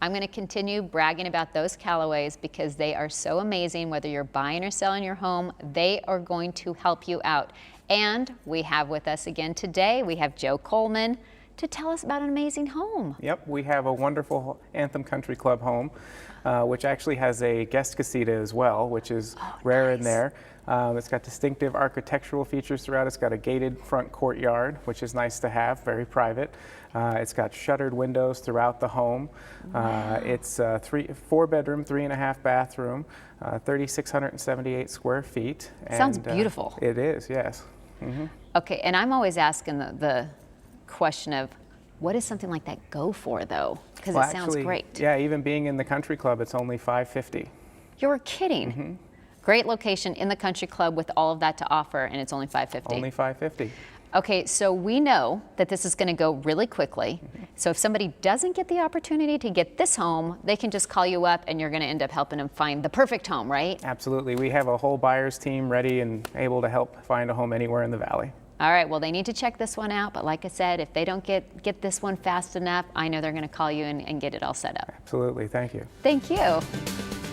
I'm going to continue bragging about those Callaways because they are so amazing. Whether you're buying or selling your home, they are going to help you out. And we have with us again today, we have Joe Coleman to tell us about an amazing home. Yep, we have a wonderful Anthem Country Club home, which actually has a guest casita as well, which is rare in there. It's got distinctive architectural features throughout. It's got a gated front courtyard, which is nice to have, very private. It's got shuttered windows throughout the home. Wow. It's a 4-bedroom, 3.5 bathroom, 3,678 square feet. Sounds beautiful. It is, yes. Mm-hmm. Okay, and I'm always asking the question of, what does something like that go for, though? Because it sounds great. Yeah, even being in the country club, it's only $550. You're kidding. Mm-hmm. Great location in the country club with all of that to offer, and it's only $550. Only $550. Okay, so we know that this is going to go really quickly. Mm-hmm. So if somebody doesn't get the opportunity to get this home, they can just call you up and you're going to end up helping them find the perfect home, right? Absolutely. We have a whole buyer's team ready and able to help find a home anywhere in the valley. All right, well, they need to check this one out, but like I said, if they don't get this one fast enough, I know they're going to call you and get it all set up. Absolutely. Thank you. Thank you.